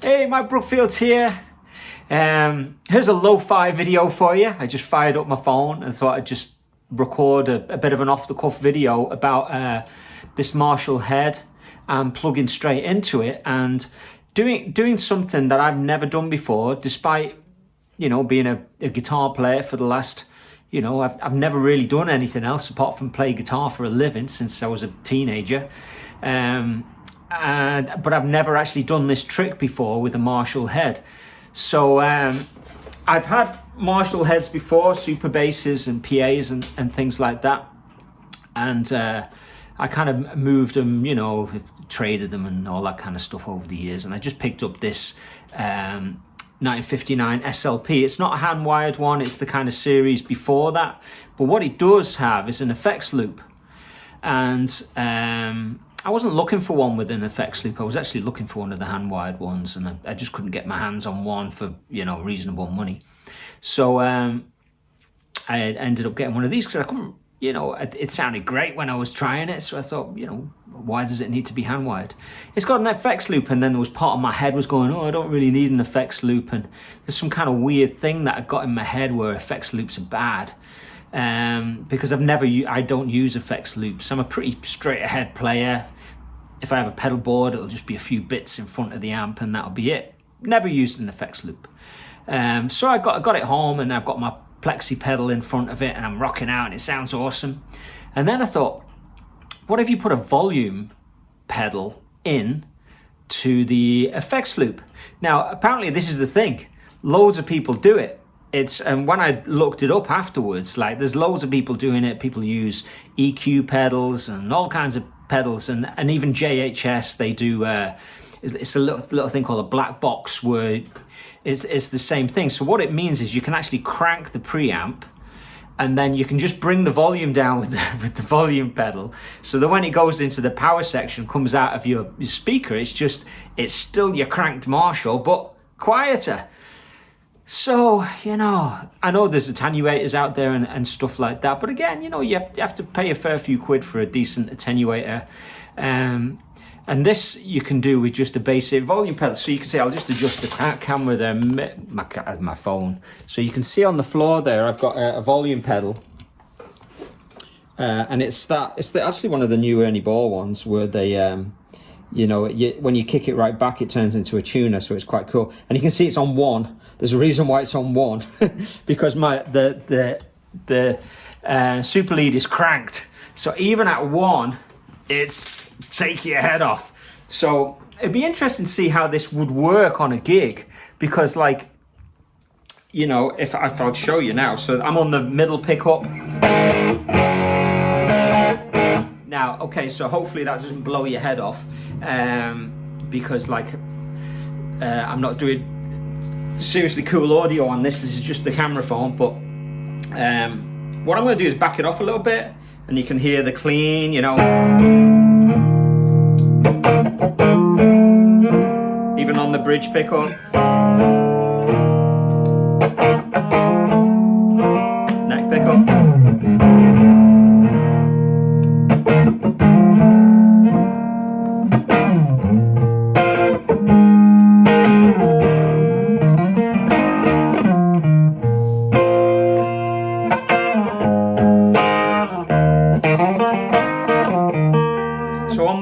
Hey, Mike Brookfield here. Here's a lo-fi video for you. I just fired up my phone and thought I'd just record a bit of an off-the-cuff video about this Marshall head and plugging straight into it and doing something that I've never done before, despite, being a guitar player for the last, I've never really done anything else apart from play guitar for a living since I was a teenager. But I've never actually done this trick before with a Marshall head. So I've had Marshall heads before, super basses and PAs and things like that. And I kind of moved them, traded them and all that kind of stuff over the years. And I just picked up this 1959 SLP. It's not a hand-wired one, it's the kind of series before that. But what it does have is an effects loop. And I wasn't looking for one with an effects loop. I was actually looking for one of the hand-wired ones, and I just couldn't get my hands on one for, reasonable money. So I ended up getting one of these because I couldn't, it sounded great when I was trying it. So I thought, why does it need to be hand-wired? It's got an effects loop, and then there was part of my head was going, I don't really need an effects loop. And there's some kind of weird thing that I got in my head where effects loops are bad. Because I don't use effects loops. I'm a pretty straight ahead player. If I have a pedal board, it'll just be a few bits in front of the amp and that'll be it. Never used an effects loop. So I got it home and I've got my plexi pedal in front of it and I'm rocking out and it sounds awesome. And then I thought, what if you put a volume pedal in to the effects loop? Now, apparently this is the thing. Loads of people do it. And when I looked it up afterwards, there's loads of people doing it. People use EQ pedals and all kinds of pedals, and even JHS, they do, it's a little thing called a black box where it's the same thing. So what it means is you can actually crank the preamp and then you can just bring the volume down with the volume pedal. So that when it goes into the power section, comes out of your speaker, it's still your cranked Marshall, but quieter. So, I know there's attenuators out there and stuff like that. But again, you have to pay a fair few quid for a decent attenuator. And this you can do with just a basic volume pedal. So you can see, I'll just adjust the camera there, my phone. So you can see on the floor there, I've got a volume pedal. And it's actually one of the new Ernie Ball ones where they, when you kick it right back, it turns into a tuner. So it's quite cool. And you can see it's on 1. There's a reason why it's on 1, because the super lead is cranked. So even at 1, it's take your head off. So it'd be interesting to see how this would work on a gig, because if I'll show you now. So I'm on the middle pickup. Now, okay, so hopefully that doesn't blow your head off, because I'm not doing seriously cool audio on this. This is just the camera phone, but what I'm going to do is back it off a little bit and you can hear the clean, even on the bridge pickup, neck pickup. So on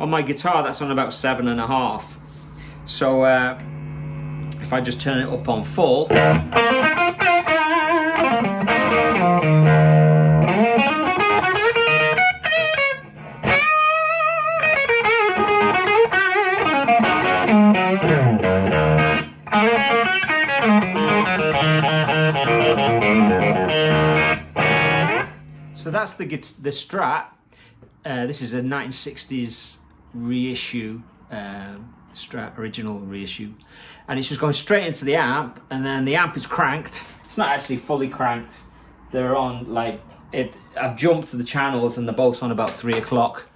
my guitar, that's on about 7.5. So if I just turn it up on full, so that's the Strat. This is a 1960s reissue, Strat original reissue, and it's just going straight into the amp, and then the amp is cranked. It's not actually fully cranked. They're on I've jumped the channels and they're both on about 3 o'clock.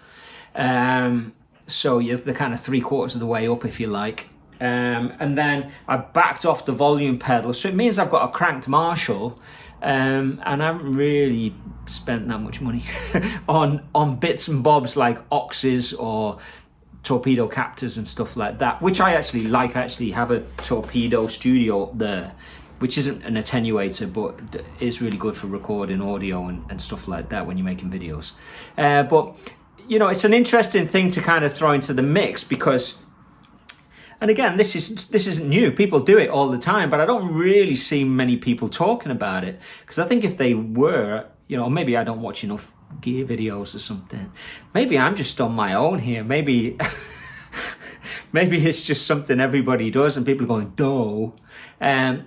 So they're kind of 3/4 of the way up, if you like. And then I backed off the volume pedal, so it means I've got a cranked Marshall. And I haven't really spent that much money on bits and bobs like Oxes or torpedo captors and stuff like that, which I actually like. I actually have a torpedo studio up there, which isn't an attenuator, but is really good for recording audio and stuff like that when you're making videos. But, you know, it's an interesting thing to kind of throw into the mix because, and again, this isn't new. People do it all the time, but I don't really see many people talking about it because I think if they were, you know, maybe I don't watch enough gear videos or something. Maybe I'm just on my own here. Maybe maybe it's just something everybody does and people are going, duh.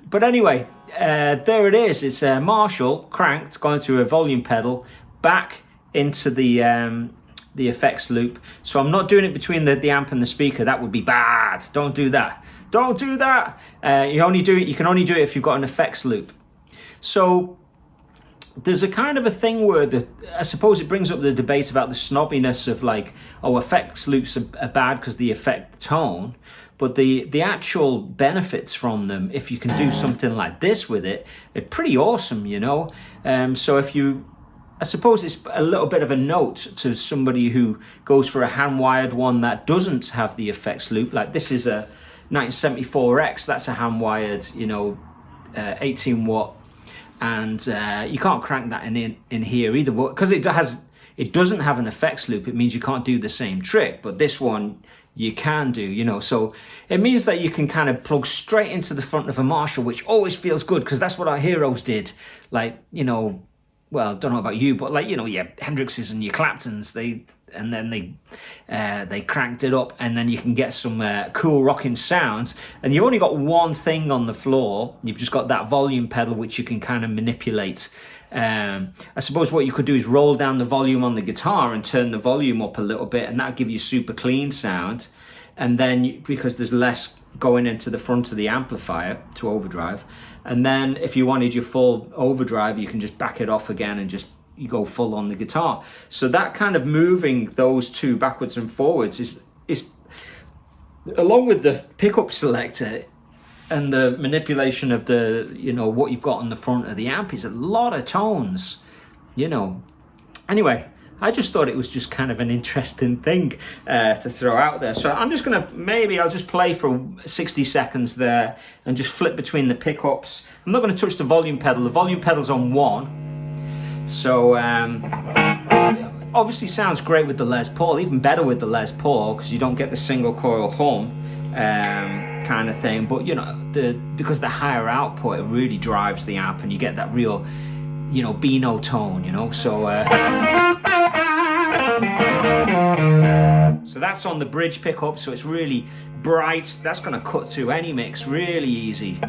But anyway, there it is. It's a Marshall cranked, going through a volume pedal back into the effects loop. So I'm not doing it between the amp and the speaker. That would be bad. Don't do that. Don't do that. You can only do it if you've got an effects loop. So there's a kind of a thing where I suppose it brings up the debate about the snobbiness of like, oh, effects loops are bad because they affect the tone, but the actual benefits from them, if you can do something like this with it, are pretty awesome, you know. So I suppose it's a little bit of a note to somebody who goes for a hand-wired one that doesn't have the effects loop. Like this is a 1974X, that's a hand-wired, you know, 18 watt. And you can't crank that in here either, because it doesn't have an effects loop. It means you can't do the same trick, but this one you can do, you know. So it means that you can kind of plug straight into the front of a Marshall, which always feels good because that's what our heroes did. Like, you know, well, don't know about you, but like, you know, your Hendrixes and your Claptons, they cranked it up, and then you can get some cool rocking sounds, and you've only got one thing on the floor. You've just got that volume pedal which you can kind of manipulate. I suppose what you could do is roll down the volume on the guitar and turn the volume up a little bit, and that'll give you super clean sound. And then because there's less going into the front of the amplifier to overdrive, and then if you wanted your full overdrive, you can just back it off again and just you go full on the guitar. So that kind of moving those two backwards and forwards is along with the pickup selector and the manipulation of the, you know, what you've got on the front of the amp is a lot of tones, you know. Anyway, I just thought it was just kind of an interesting thing to throw out there. So I'm just gonna, maybe I'll just play for 60 seconds there and just flip between the pickups. I'm not gonna touch the volume pedal. The volume pedal's on 1. So obviously sounds great with the Les Paul, even better with the Les Paul because you don't get the single coil hum kind of thing. But you know, because the higher output, it really drives the amp, and you get that real, you know, Beano tone, you know. So so that's on the bridge pickup, so it's really bright. That's going to cut through any mix really easy.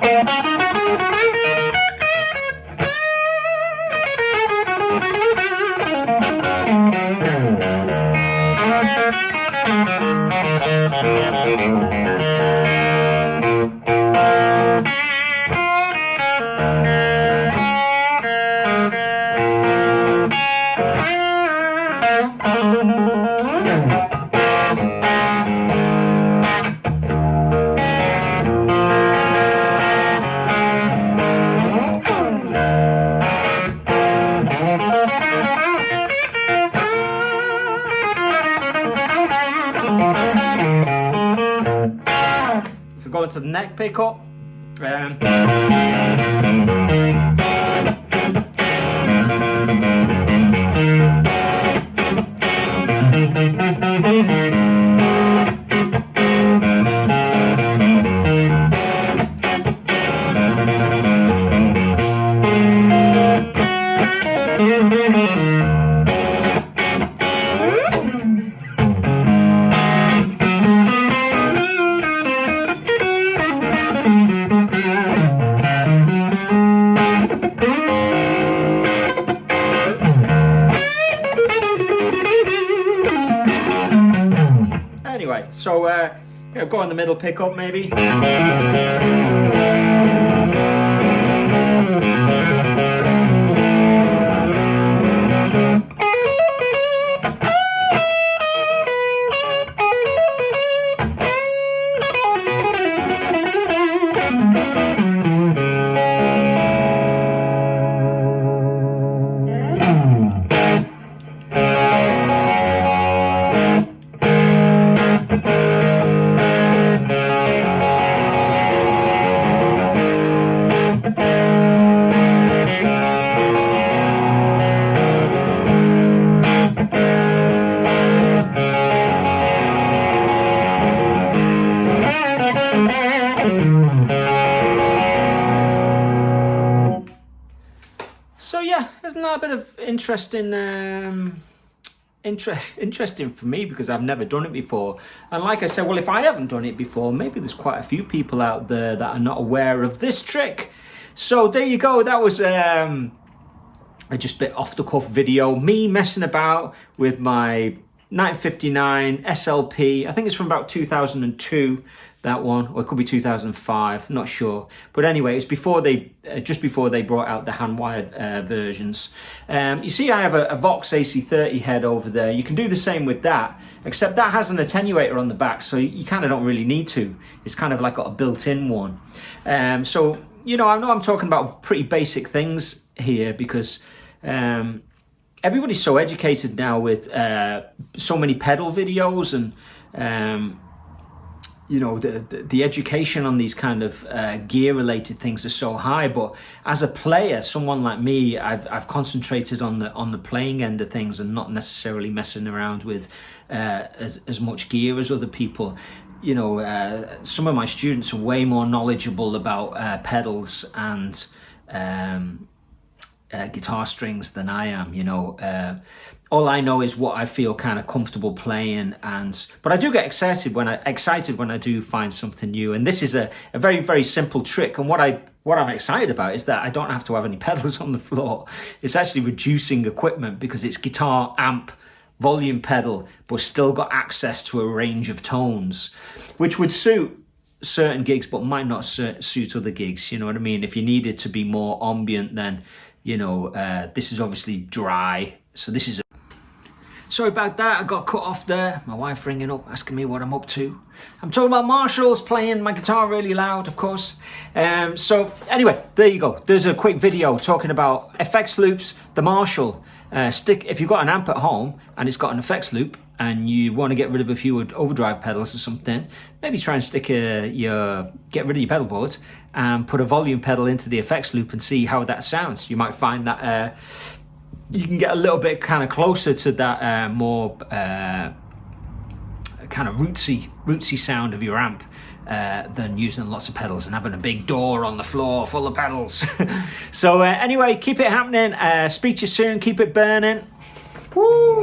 If we go into the neck pickup, anyway, so go on the middle pickup maybe. isn't that a bit of interesting? Interesting for me because I've never done it before. And like I said, well, if I haven't done it before, maybe there's quite a few people out there that are not aware of this trick. So there you go. That was a just a bit off the cuff video, me messing about with my 1959 SLP. I think it's from about 2002, that one, or it could be 2005, not sure. But anyway, it's before they just before they brought out the hand-wired versions. You see I have a Vox AC30 head over there. You can do the same with that, except that has an attenuator on the back, so you kind of don't really need to. It's kind of like got a built-in one. So, you know I'm talking about pretty basic things here because everybody's so educated now with so many pedal videos, and you know, the education on these kind of gear related things are so high. But as a player, someone like me, I've concentrated on the playing end of things and not necessarily messing around with as much gear as other people. You know, some of my students are way more knowledgeable about pedals and guitar strings than I am. You know, all I know is what I feel kind of comfortable playing, but I do get excited when I do find something new. And this is a very, very simple trick. And what I'm excited about is that I don't have to have any pedals on the floor. It's actually reducing equipment because it's guitar, amp, volume pedal, but still got access to a range of tones, which would suit certain gigs but might not suit other gigs. You know what I mean? If you needed to be more ambient, then you know, this is obviously dry. So this is sorry about that, I got cut off there. My wife ringing up, asking me what I'm up to. I'm talking about Marshalls, playing my guitar really loud, of course. So anyway, there you go. There's a quick video talking about effects loops, the Marshall. If you've got an amp at home and it's got an effects loop and you want to get rid of a few overdrive pedals or something, maybe try and get rid of your pedal board and put a volume pedal into the effects loop and see how that sounds. You might find that you can get a little bit kind of closer to that more kind of rootsy sound of your amp than using lots of pedals and having a big door on the floor full of pedals. So anyway, keep it happening. Speak to you soon. Keep it burning. Woo!